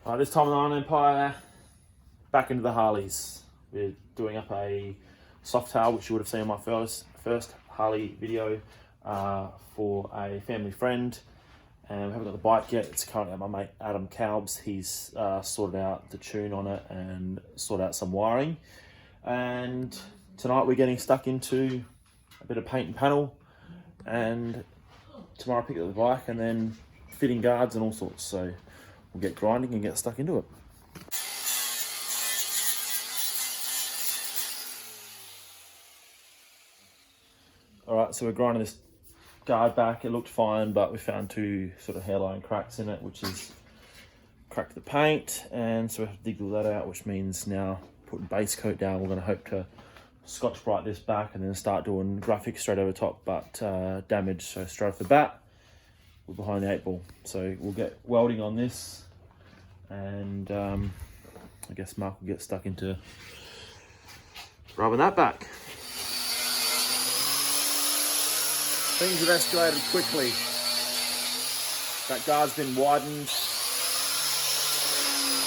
This time on the Iron Empire, back into the Harleys. We're doing up a softail, which you would have seen in my first Harley video for a family friend. And we haven't got the bike yet. It's currently at my mate Adam Calb's. He's sorted out the tune on it and sorted out some wiring. And tonight we're getting stuck into a bit of paint and panel. And tomorrow I pick up the bike and then fitting guards and all sorts. So we'll get grinding and get stuck into it. All right, so we're grinding this guard back. It looked fine, but we found two sort of hairline cracks in it, which is cracked the paint. And so we have to dig all that out, which means now putting base coat down, we're gonna hope to Scotch Brite this back and then start doing graphics straight over top, but damage, so straight off the bat, we're behind the 8 ball. So we'll get welding on this, and I guess Mark will get stuck into rubbing that back. Things have escalated quickly. That guard's been widened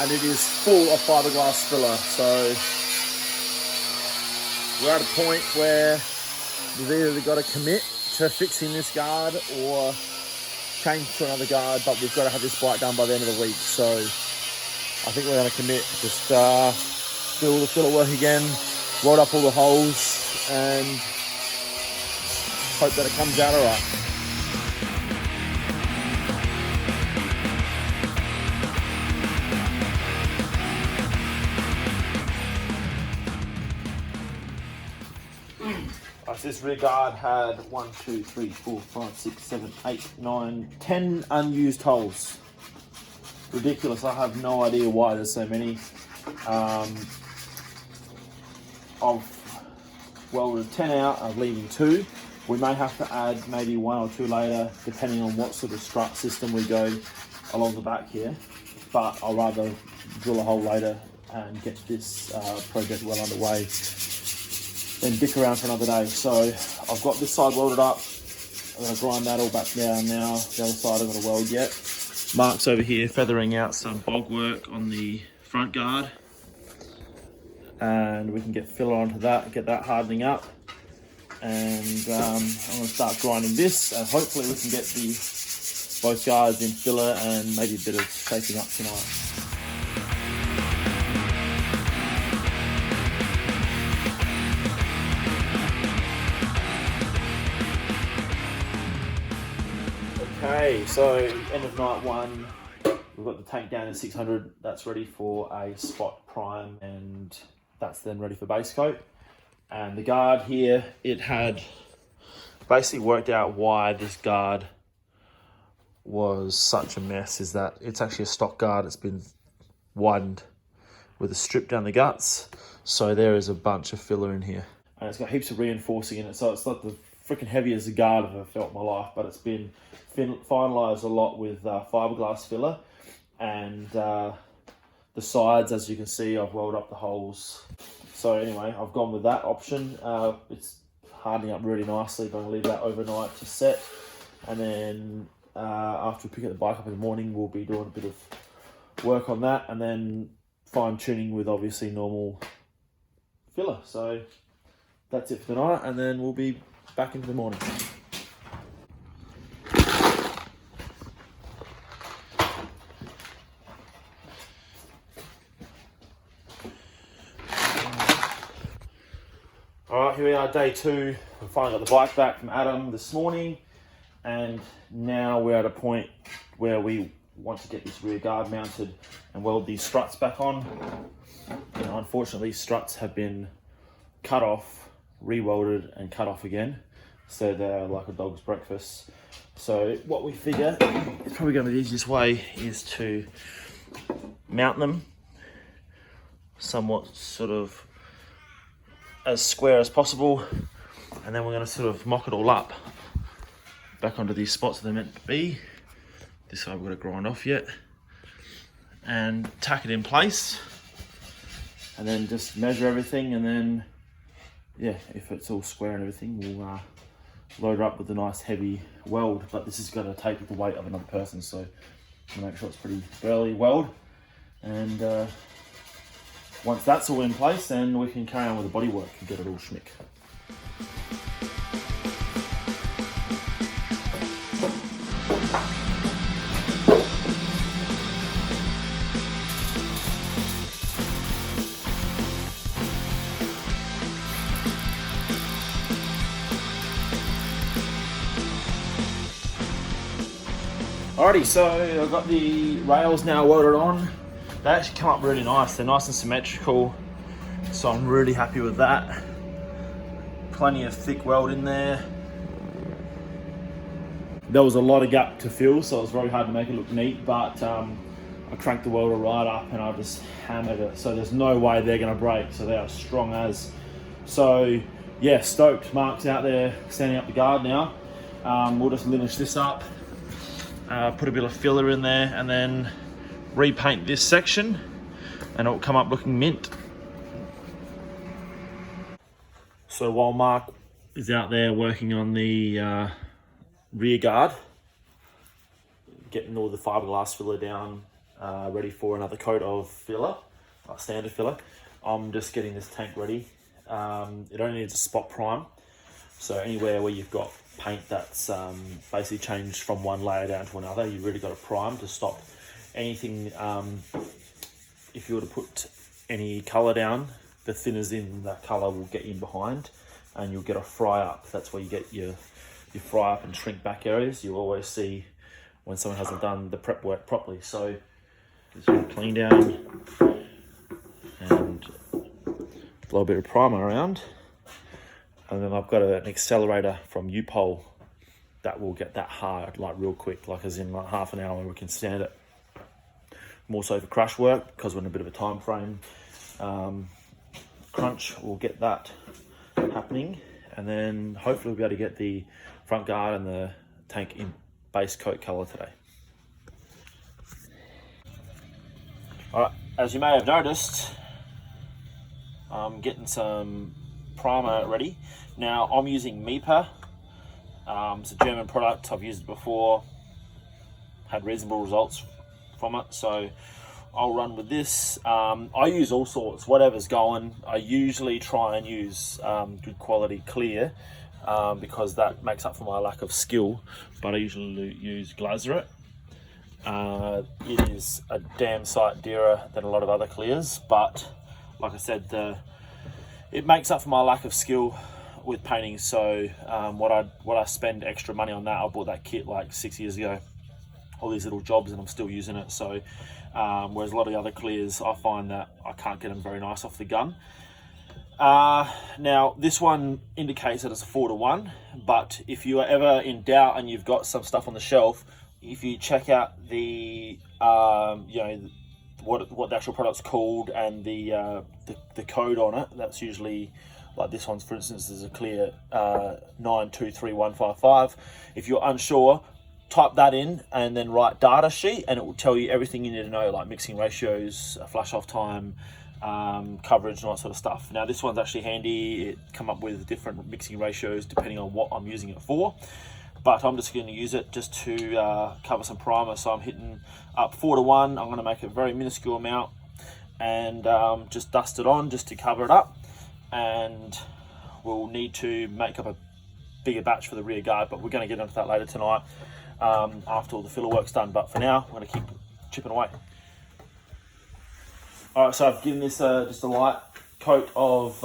and it is full of fiberglass filler. So we're at a point where we've either got to commit to fixing this guard or change to another guard, but we've got to have this bike done by the end of the week. So I think we're going to commit, just do all the filler work again, weld up all the holes and hope that it comes out all right. So this rear guard had 1, 2, 3, 4, 5, 6, 7, 8, 9, 10 unused holes. Ridiculous. I have no idea why there's so many. I've welded 10 out, I'm leaving 2. We may have to add maybe 1 or 2 later, depending on what sort of strut system we go along the back here. But I'll rather drill a hole later and get this project well underway than dick around for another day. So I've got this side welded up. I'm going to grind that all back down now. The other side I'm going to weld yet. Mark's over here feathering out some bog work on the front guard. And we can get filler onto that, get that hardening up. And I'm going to start grinding this, and hopefully we can get both guards in filler and maybe a bit of shaping up tonight. Okay, so end of night 1, we've got the tank down to 600. That's ready for a spot prime, and that's then ready for base coat. And the guard here, it had basically worked out why this guard was such a mess, is that it's actually a stock guard. It's been widened with a strip down the guts. So there is a bunch of filler in here. And it's got heaps of reinforcing in it. So it's not the freaking heaviest guard I've ever felt in my life, but it's been finalized a lot with fiberglass filler. And the sides, as you can see, I've welded up the holes. So anyway, I've gone with that option. It's hardening up really nicely. Going to leave that overnight to set. And then after we pick up the bike up in the morning, we'll be doing a bit of work on that. And then fine tuning with obviously normal filler. So that's it for tonight. And then we'll be back into the morning. Alright, here we are, day 2. We finally got the bike back from Adam this morning, and now we're at a point where we want to get this rear guard mounted and weld these struts back on. You know, unfortunately, these struts have been cut off, re-welded and cut off again, so they're like a dog's breakfast. So what we figure is probably going to be the easiest way is to mount them somewhat sort of as square as possible, and then we're going to sort of mock it all up back onto these spots they're meant to be. This side we've got to grind off yet, and tack it in place, and then just measure everything, and then yeah, if it's all square and everything, we'll load it up with a nice heavy weld. But this is going to take the weight of another person, so we'll make sure it's pretty burly weld. And once that's all in place, then we can carry on with the bodywork and get it all schmick. Alrighty, so I've got the rails now welded on. They actually come up really nice. They're nice and symmetrical, so I'm really happy with that. Plenty of thick weld in there. There was a lot of gap to fill, so it was very hard to make it look neat, but I cranked the welder right up and I just hammered it. So there's no way they're gonna break, so they are strong as. So yeah, stoked. Mark's out there standing up the guard now. We'll just linish this up. Put a bit of filler in there and then repaint this section and it'll come up looking mint. So while Mark is out there working on the rear guard, getting all the fiberglass filler down, ready for another coat of filler, standard filler, I'm just getting this tank ready. It only needs a spot prime, so anywhere where you've got paint that's basically changed from one layer down to another, you've really got a prime to stop anything. If you were to put any colour down, the thinners in that colour will get in behind and you'll get a fry up. That's where you get your fry up and shrink back areas. You'll always see when someone hasn't done the prep work properly. So just clean down and blow a bit of primer around. And then I've got an accelerator from U-Pole that will get that hard, like real quick, like as in like half an hour we can stand it. More so for crush work, because we're in a bit of a time frame crunch, we'll get that happening. And then hopefully we'll be able to get the front guard and the tank in base coat color today. All right, as you may have noticed, I'm getting some primer ready. Now I'm using MIPA. It's a German product. I've used it before, had reasonable results from it, so I'll run with this. I use all sorts, whatever's going. I usually try and use good quality clear because that makes up for my lack of skill, but I usually use Glazeret. It is a damn sight dearer than a lot of other clears, but like I said, it makes up for my lack of skill with painting. So what I spend extra money on that, I bought that kit like 6 years ago, all these little jobs, and I'm still using it. So whereas a lot of the other clears, I find that I can't get them very nice off the gun. Now this one indicates that it's a 4-to-1, but if you are ever in doubt and you've got some stuff on the shelf, if you check out the you know, what the actual product's called and the code on it, that's usually, like this one's for instance, there's a clear 923155. If you're unsure, type that in and then write data sheet and it will tell you everything you need to know, like mixing ratios, flash off time, coverage and all that sort of stuff. Now this one's actually handy. It come up with different mixing ratios depending on what I'm using it for, but I'm just going to use it just to cover some primer. So I'm hitting up 4-to-1. I'm going to make a very minuscule amount and just dust it on just to cover it up, and we'll need to make up a bigger batch for the rear guard, but we're going to get into that later tonight after all the filler work's done. But for now, we're going to keep chipping away. All right, so I've given this just a light coat of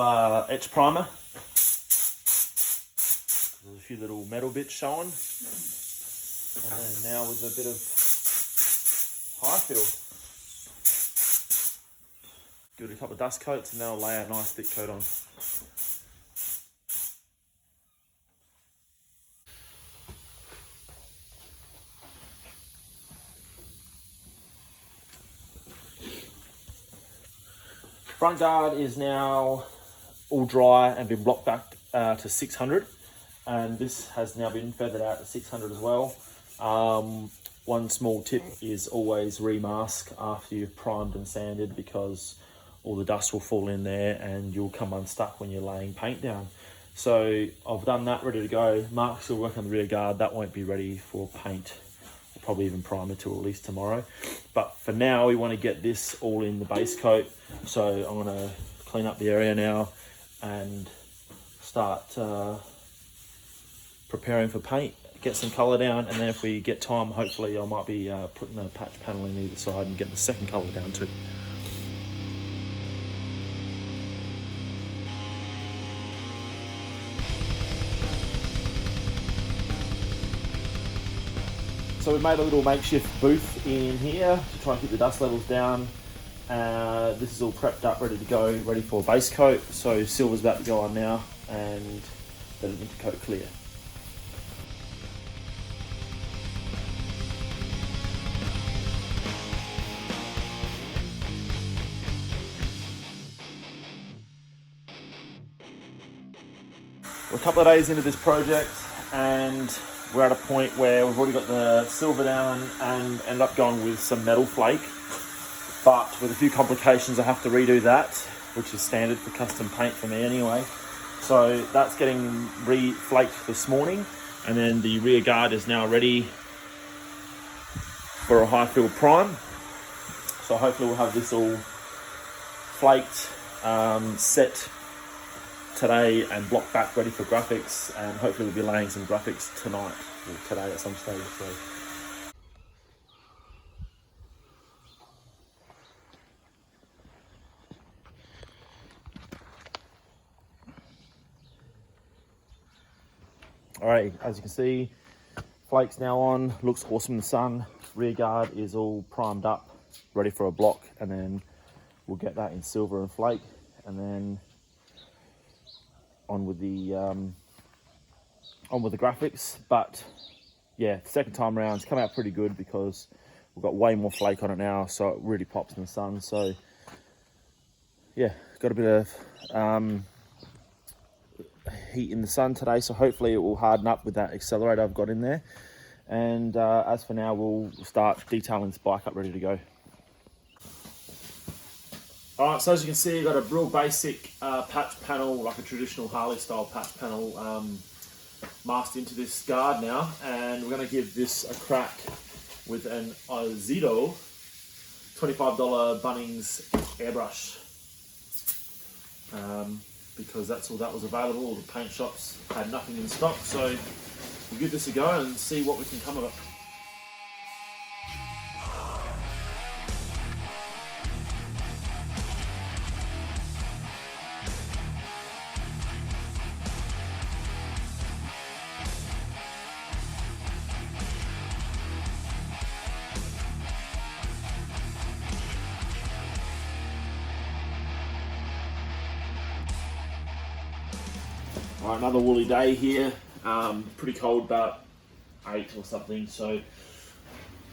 etch primer. There's a few little metal bits showing, and then now with a bit of high fill, give it a couple of dust coats, and then I'll lay a nice thick coat on. Front guard is now all dry and been blocked back to 600, and this has now been feathered out to 600 as well. One small tip is always remask after you've primed and sanded, because all the dust will fall in there and you'll come unstuck when you're laying paint down. So I've done that, ready to go. Mark's still working on the rear guard. That won't be ready for paint. We'll probably even prime it till at least tomorrow. But for now, we want to get this all in the base coat. So I'm going to clean up the area now and start preparing for paint, get some colour down, and then if we get time, hopefully I might be putting a patch panel in either side and getting the second colour down too. So we've made a little makeshift booth in here to try and keep the dust levels down. This is all prepped up, ready to go, ready for base coat. So silver's about to go on now and then intercoat clear. We're a couple of days into this project and we're at a point where we've already got the silver down and ended up going with some metal flake. But with a few complications, I have to redo that, which is standard for custom paint for me anyway. So that's getting re-flaked this morning. And then the rear guard is now ready for a high fill prime. So hopefully we'll have this all flaked, set today and blocked back ready for graphics, and hopefully we'll be laying some graphics tonight or today at some stage. So. Alright, as you can see, flake's now on, looks awesome in the sun. Rear guard is all primed up, ready for a block, and then we'll get that in silver and flake, and then on with the graphics. But yeah, the second time around it's come out pretty good because we've got way more flake on it now, so it really pops in the sun. So yeah, got a bit of heat in the sun today, so hopefully it will harden up with that accelerator I've got in there. And as for now, we'll start detailing this bike up ready to go. Alright, so as you can see, I've got a real basic patch panel, like a traditional Harley style patch panel, masked into this guard now, and we're going to give this a crack with an Ozito $25 Bunnings airbrush, because that's all that was available. All the paint shops had nothing in stock, so we'll give this a go and see what we can come of it. Alright, another woolly day here. Pretty cold, about 8 or something. So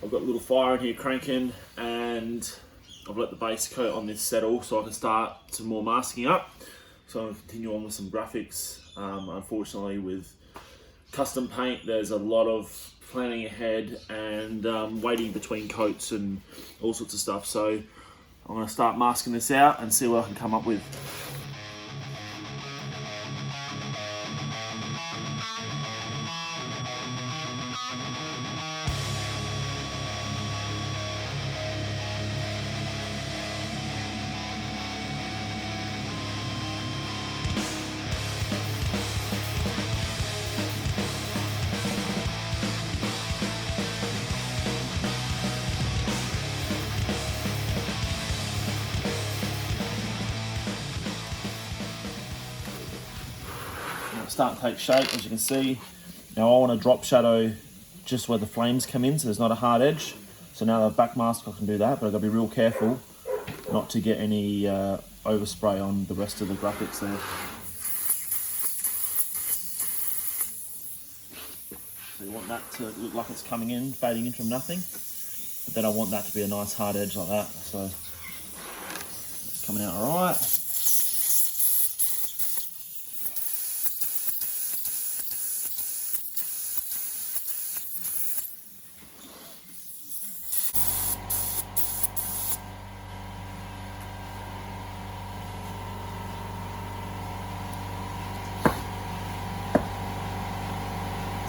I've got a little fire in here cranking, and I've let the base coat on this settle so I can start some more masking up. So I'm going to continue on with some graphics. Unfortunately, with custom paint, there's a lot of planning ahead and waiting between coats and all sorts of stuff. So I'm going to start masking this out and see what I can come up with. Starting to take shape, as you can see. Now I want to drop shadow just where the flames come in, so there's not a hard edge. So now the back mask, I can do that, but I've got to be real careful not to get any overspray on the rest of the graphics there. So you want that to look like it's coming in, fading in from nothing. But then I want that to be a nice hard edge like that. So it's coming out all right.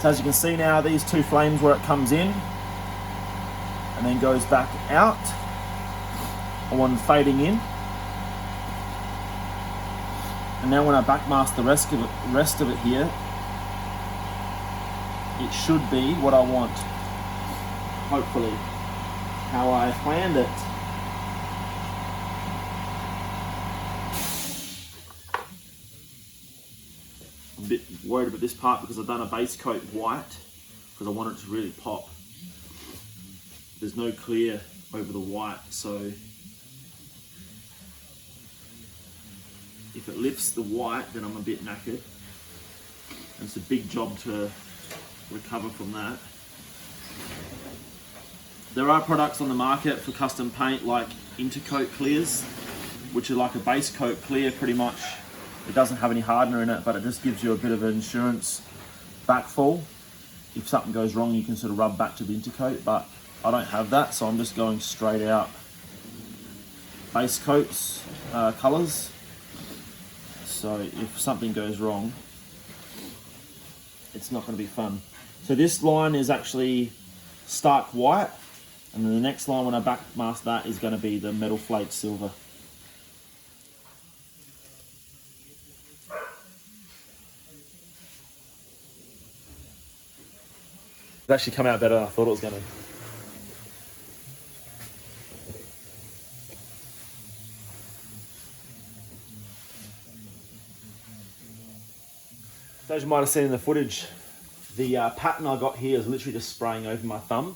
So as you can see now, these two flames where it comes in, and then goes back out. I want fading in. And now when I backmask the rest of it here, it should be what I want. Hopefully, how I planned it. I'm a bit worried about this part because I've done a base coat white because I want it to really pop. There's no clear over the white, so if it lifts the white, then I'm a bit knackered. And it's a big job to recover from that. There are products on the market for custom paint like Intercoat clears, which are like a base coat clear pretty much. It doesn't have any hardener in it, but it just gives you a bit of an insurance backfall. If something goes wrong, you can sort of rub back to the Intercoat, but I don't have that, so I'm just going straight out base coats colours. So if something goes wrong, it's not going to be fun. So this line is actually stark white, and then the next line when I backmask that is going to be the metal flake silver. It's actually come out better than I thought it was going to. So as you might have seen in the footage, the pattern I got here is literally just spraying over my thumb.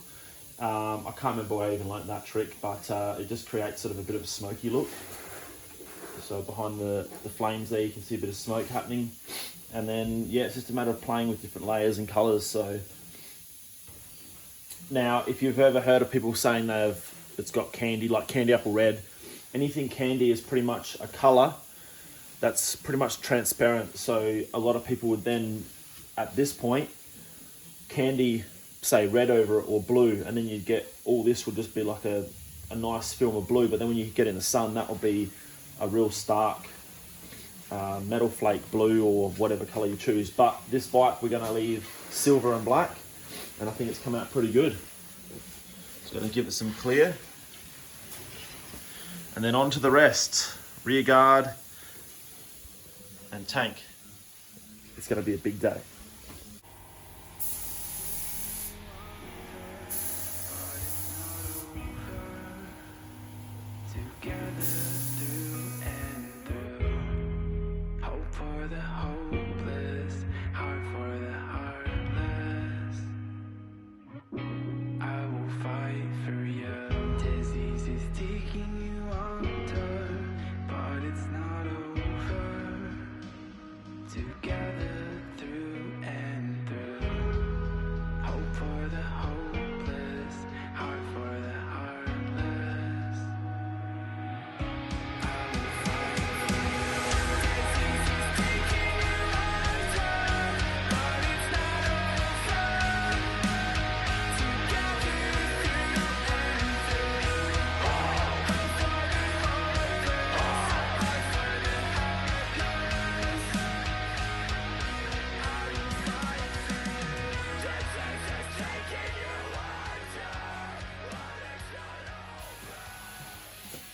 I can't remember where I even learnt that trick, but it just creates sort of a bit of a smoky look. So behind the flames there, you can see a bit of smoke happening. And then, yeah, it's just a matter of playing with different layers and colours. So now, if you've ever heard of people saying it's got candy, like candy apple red, anything candy is pretty much a colour that's pretty much transparent. So a lot of people would then, at this point, candy, say red over it or blue, and then you'd get all this would just be like a nice film of blue. But then when you get in the sun, that will be a real stark metal flake blue or whatever colour you choose. But this bike, we're going to leave silver and black, and I think it's come out pretty good. Just going to give it some clear. And then on to the rest. Rear guard and tank. It's going to be a big day.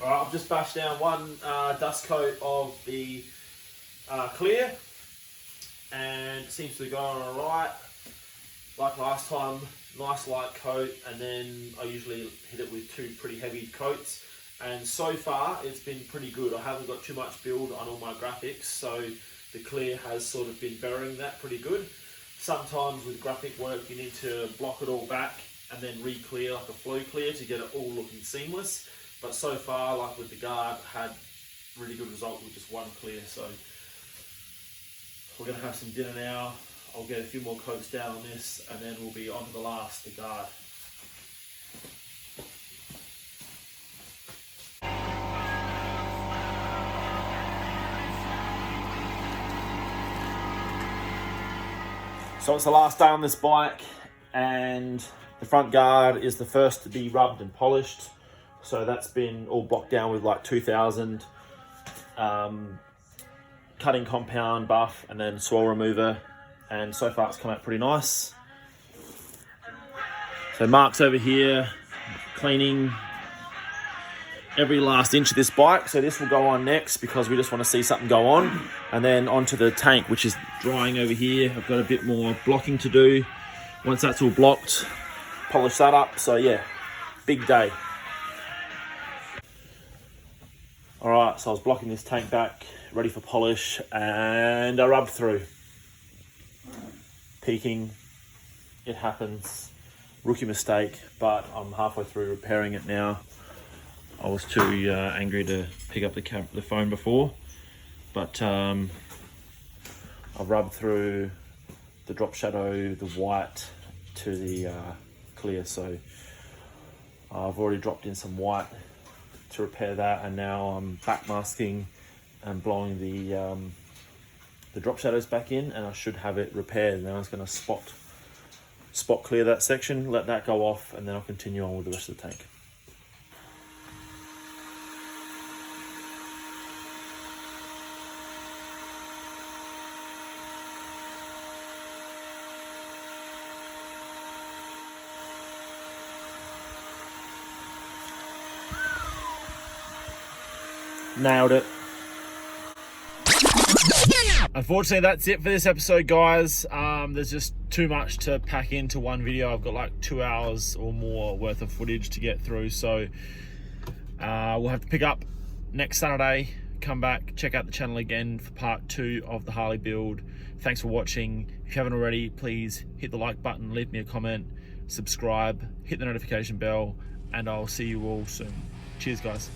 Alright, I've just bashed down one dust coat of the clear, and it seems to be going alright. Like last time, nice light coat, and then I usually hit it with two pretty heavy coats. And so far, it's been pretty good. I haven't got too much build on all my graphics, so the clear has sort of been burying that pretty good. Sometimes with graphic work, you need to block it all back and then re-clear like a flow clear to get it all looking seamless. But so far, like with the guard, had really good result with just one clear. So we're going to have some dinner now. I'll get a few more coats down on this, and then we'll be on to the last, the guard. So it's the last day on this bike, and the front guard is the first to be rubbed and polished. So that's been all blocked down with like 2000 cutting compound buff and then swirl remover, and so far it's come out pretty nice. So Mark's over here cleaning every last inch of this bike. So this will go on next because we just want to see something go on. And then onto the tank, which is drying over here. I've got a bit more blocking to do. Once that's all blocked, polish that up. So yeah, big day. All right, so I was blocking this tank back, ready for polish, and I rubbed through. Peaking, it happens. Rookie mistake, but I'm halfway through repairing it now. I was too angry to pick up the phone before, but I've rubbed through the drop shadow, the white to the clear. So I've already dropped in some white to repair that, and now I'm backmasking and blowing the drop shadows back in, and I should have it repaired. Now I was going to spot clear that section, let that go off, and then I'll continue on with the rest of the tank. Nailed it. Unfortunately, that's it for this episode, guys. There's just too much to pack into one video. I've got like 2 hours or more worth of footage to get through, so we'll have to pick up next Saturday. Come back, check out the channel again for part 2 of the Harley build. Thanks for watching. If you haven't already, please hit the like button, leave me a comment, subscribe, hit the notification bell, and I'll see you all soon. Cheers, guys.